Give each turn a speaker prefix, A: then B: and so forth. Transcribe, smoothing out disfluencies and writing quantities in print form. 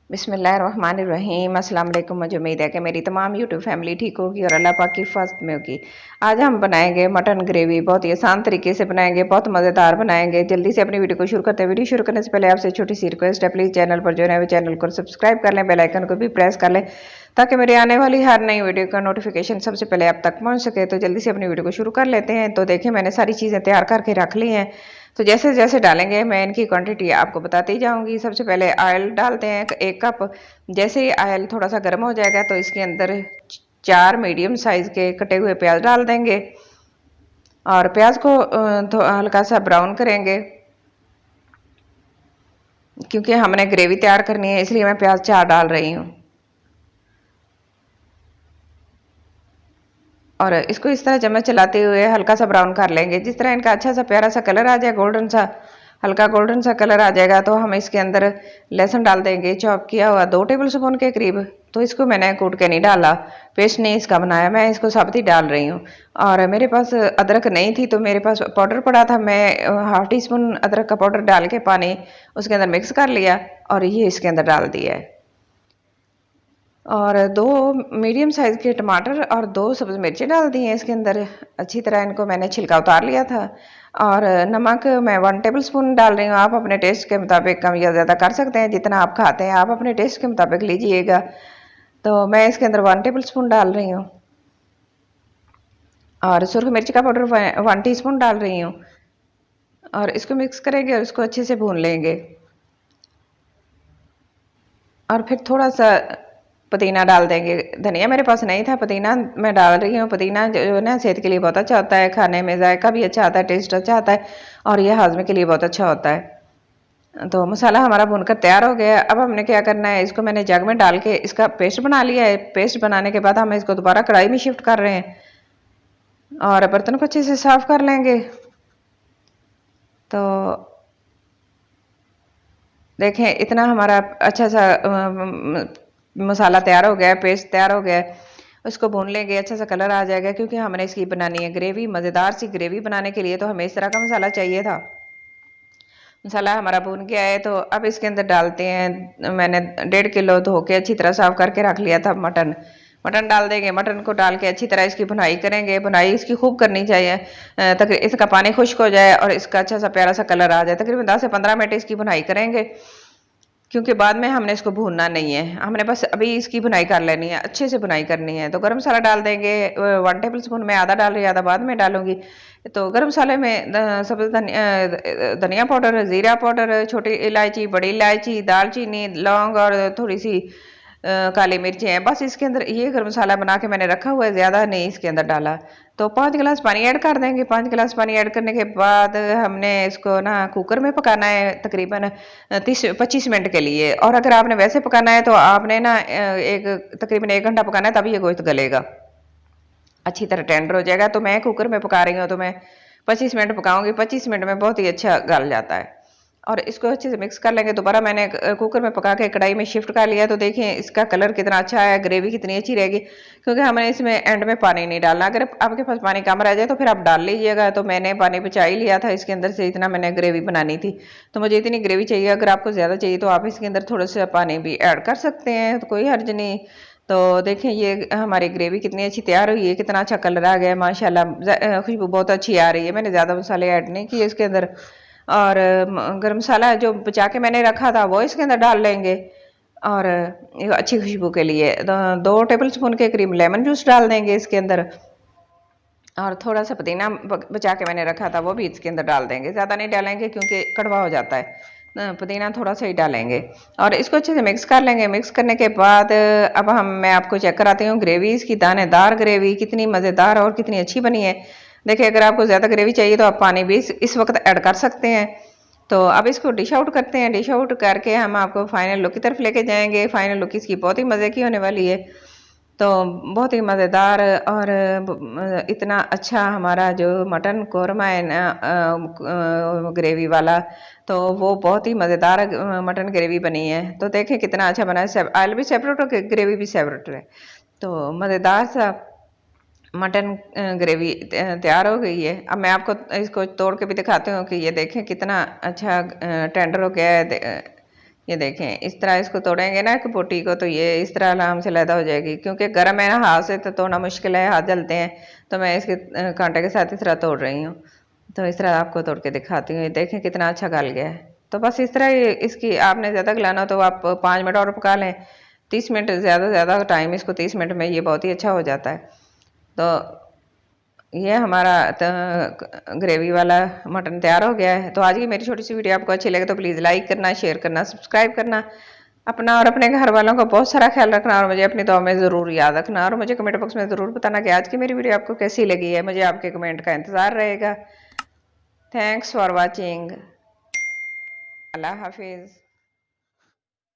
A: बिस्मिल्लाहिर्रहमानिर्रहीम। अस्सलाम वालेकुम। मुझे उम्मीद है कि मेरी तमाम यूट्यूब फैमिली ठीक होगी और अल्लाह पाक की हिफाज़त में होगी। आज हम बनाएंगे मटन ग्रेवी, बहुत ही आसान तरीके से बनाएंगे, बहुत मज़ेदार बनाएंगे। जल्दी से अपनी वीडियो को शुरू करते हैं। वीडियो शुरू करने से पहले आपसे छोटी सी रिक्वेस्ट है, प्लीज़ चैनल पर जो है चैनल को सब्सक्राइब कर लें, बेल आइकन को भी प्रेस कर लें ताकि मेरे आने वाली हर नई वीडियो का नोटिफिकेशन सबसे पहले आप तक पहुँच सके। तो जल्दी से अपनी वीडियो को शुरू कर लेते हैं। तो देखिए, मैंने सारी चीज़ें तैयार करके रख ली हैं। तो जैसे जैसे डालेंगे मैं इनकी क्वांटिटी आपको बताती जाऊंगी। सबसे पहले ऑयल डालते हैं 1 कप। जैसे ही ऑयल थोड़ा सा गर्म हो जाएगा तो इसके अंदर 4 मीडियम साइज के कटे हुए प्याज डाल देंगे और प्याज को हल्का सा ब्राउन करेंगे। क्योंकि हमने ग्रेवी तैयार करनी है इसलिए मैं प्याज 4 डाल रही हूँ। और इसको इस तरह चम्मच चलाते हुए हल्का सा ब्राउन कर लेंगे। जिस तरह इनका अच्छा सा प्यारा सा कलर आ जाए, गोल्डन सा, हल्का गोल्डन सा कलर आ जाएगा तो हम इसके अंदर लहसुन डाल देंगे, चॉप किया हुआ 2 टेबल स्पून के करीब। तो इसको मैंने कूट के नहीं डाला, पेस्ट नहीं इसका बनाया, मैं इसको साबुत ही डाल रही हूँ। और मेरे पास अदरक नहीं थी तो मेरे पास पाउडर पड़ा था, मैं हाफ टी स्पून अदरक का पाउडर डाल के पानी उसके अंदर मिक्स कर लिया और ये इसके अंदर डाल दिया है। और 2 मीडियम साइज़ के टमाटर और 2 सब्ज़ मिर्चें डाल दी हैं इसके अंदर। अच्छी तरह इनको मैंने छिलका उतार लिया था। और नमक मैं 1 टेबल स्पून डाल रही हूँ। आप अपने टेस्ट के मुताबिक कम या ज़्यादा कर सकते हैं, जितना आप खाते हैं आप अपने टेस्ट के मुताबिक लीजिएगा। तो मैं इसके अंदर 1 टेबल स्पून डाल रही हूँ। और सुरख मिर्च का पाउडर 1 टीस्पून डाल रही हूँ। और इसको मिक्स करेंगे और इसको अच्छे से भून लेंगे। और फिर थोड़ा सा पुदीना डाल देंगे। धनिया मेरे पास नहीं था, पुदीना मैं डाल रही हूँ। पुदीना जो है ना सेहत के लिए बहुत अच्छा होता है, खाने में जायका भी अच्छा आता है, टेस्ट अच्छा आता है और यह हाजमे के लिए बहुत अच्छा होता है। तो मसाला हमारा भुनकर तैयार हो गया। अब हमने क्या करना है, इसको मैंने जग में डाल के इसका पेस्ट बना लिया है। पेस्ट बनाने के बाद हम इसको दोबारा कढ़ाई में शिफ्ट कर रहे हैं और बर्तन को अच्छे से साफ कर लेंगे। तो देखें, इतना हमारा अच्छा सा मसाला तैयार हो गया है, पेस्ट तैयार हो गया है। उसको भून लेंगे, अच्छा सा कलर आ जाएगा। क्योंकि हमने इसकी बनानी है ग्रेवी, मज़ेदार सी ग्रेवी बनाने के लिए तो हमें इस तरह का मसाला चाहिए था। मसाला हमारा भून गया है तो अब इसके अंदर डालते हैं। मैंने 1.5 किलो धो के अच्छी तरह साफ करके रख लिया था मटन। मटन डाल देंगे। मटन को डाल के अच्छी तरह इसकी भुनाई करेंगे। भुनाई इसकी खूब करनी चाहिए, तक इसका पानी खुश्क हो जाए और इसका अच्छा सा प्यारा सा कलर आ जाए। तकरीबन 10 से 15 मिनट इसकी भुनाई करेंगे क्योंकि बाद में हमने इसको भूनना नहीं है, हमने बस अभी इसकी भुनाई कर लेनी है, अच्छे से भुनाई करनी है। तो गरम मसाला डाल देंगे 1 टेबल स्पून। मैं आधा डाल रही हूँ, आधा बाद में डालूंगी। तो गरम मसाले में सब्ज़ धनिया पाउडर, ज़ीरा पाउडर, छोटी इलायची, बड़ी इलायची, दालचीनी, लौंग और थोड़ी सी काली मिर्चें हैं। बस इसके अंदर ये गरम मसाला बना के मैंने रखा हुआ है, ज़्यादा नहीं इसके अंदर डाला। तो 5 गिलास पानी ऐड कर देंगे। 5 गिलास पानी ऐड करने के बाद हमने इसको ना कुकर में पकाना है तकरीबन 30-25 मिनट के लिए। और अगर आपने वैसे पकाना है तो आपने ना एक तकरीबन 1 घंटा पकाना है, तभी ये गोश्त गलेगा, अच्छी तरह टेंडर हो जाएगा। तो मैं कुकर में पका रही हूँ तो मैं 25 मिनट पकाऊंगी। 25 मिनट में बहुत ही अच्छा गल जाता है। और इसको अच्छे से मिक्स कर लेंगे। दोबारा मैंने कुकर में पका के कढ़ाई में शिफ्ट कर लिया। तो देखिए इसका कलर कितना अच्छा है, ग्रेवी कितनी अच्छी रहेगी। क्योंकि हमने इसमें एंड में पानी नहीं डालना। अगर आपके पास पानी कम रह जाए तो फिर आप डाल लीजिएगा। तो मैंने पानी बचा ही लिया था इसके अंदर से, इतना मैंने ग्रेवी बनानी थी। तो मुझे इतनी ग्रेवी चाहिए। अगर आपको ज़्यादा चाहिए तो आप इसके अंदर थोड़ा सा पानी भी ऐड कर सकते हैं, तो कोई हर्ज नहीं। तो देखें ये हमारी ग्रेवी कितनी अच्छी तैयार हुई है, कितना अच्छा कलर आ गया है माशाल्लाह। खुशबू बहुत अच्छी आ रही है। मैंने ज़्यादा मसाले ऐड नहीं किए इसके अंदर। और गरम मसाला जो बचा के मैंने रखा था वो इसके अंदर डाल लेंगे। और अच्छी खुशबू के लिए 2 टेबल स्पून के करीब लेमन जूस डाल देंगे इसके अंदर। और थोड़ा सा पुदीना बचा के मैंने रखा था वो भी इसके अंदर डाल देंगे। ज़्यादा नहीं डालेंगे क्योंकि कड़वा हो जाता है, पुदीना थोड़ा सा ही डालेंगे। और इसको अच्छे से मिक्स कर लेंगे। मिक्स करने के बाद अब मैं आपको चेक कराती हूँ ग्रेवी इसकी, दानेदार ग्रेवी कितनी मज़ेदार और कितनी अच्छी बनी है। देखिए, अगर आपको ज़्यादा ग्रेवी चाहिए तो आप पानी भी इस वक्त ऐड कर सकते हैं। तो अब इसको डिश आउट करते हैं। डिश आउट करके हम आपको फाइनल लुक की तरफ लेके जाएंगे। फाइनल लुक इसकी बहुत ही मज़े की होने वाली है। तो बहुत ही मज़ेदार और इतना अच्छा हमारा जो मटन कौरमा है ना, ग्रेवी वाला, तो वो बहुत ही मज़ेदार मटन ग्रेवी बनी है। तो देखें कितना अच्छा बना है। ऑयल भी सेपरेट और ग्रेवी भी सेपरेट है। तो मज़ेदार सा मटन ग्रेवी तैयार हो गई है। अब मैं आपको इसको तोड़ के भी दिखाती हूँ कि ये देखें कितना अच्छा टेंडर हो गया है। ये देखें इस तरह इसको तोड़ेंगे ना कि बोटी को, तो ये इस तरह आराम से लैदा हो जाएगी। क्योंकि गर्म है ना, हाथ से तो तोड़ना मुश्किल है, हाथ जलते हैं, तो मैं इसके कांटे के साथ इस तरह तोड़ रही हूँ। तो इस तरह आपको तोड़ के दिखाती हूँ। ये देखें कितना अच्छा गल गया है। तो बस इस तरह इसकी आपने ज़्यादा गलाना तो आप 5 मिनट और पका लें, 30 मिनट, ज़्यादा से ज़्यादा टाइम इसको 30 मिनट में ये बहुत ही अच्छा हो जाता है। तो ये हमारा ग्रेवी वाला मटन तैयार हो गया है। तो आज की मेरी छोटी सी वीडियो आपको अच्छी लगे तो प्लीज़ लाइक करना, शेयर करना, सब्सक्राइब करना। अपना और अपने घर वालों का बहुत सारा ख्याल रखना, और मुझे अपनी दुआ में ज़रूर याद रखना, और मुझे कमेंट बॉक्स में ज़रूर बताना कि आज की मेरी वीडियो आपको कैसी लगी है। मुझे आपके कमेंट का इंतज़ार रहेगा। Thanks for watching. अल्लाह हाफिज़।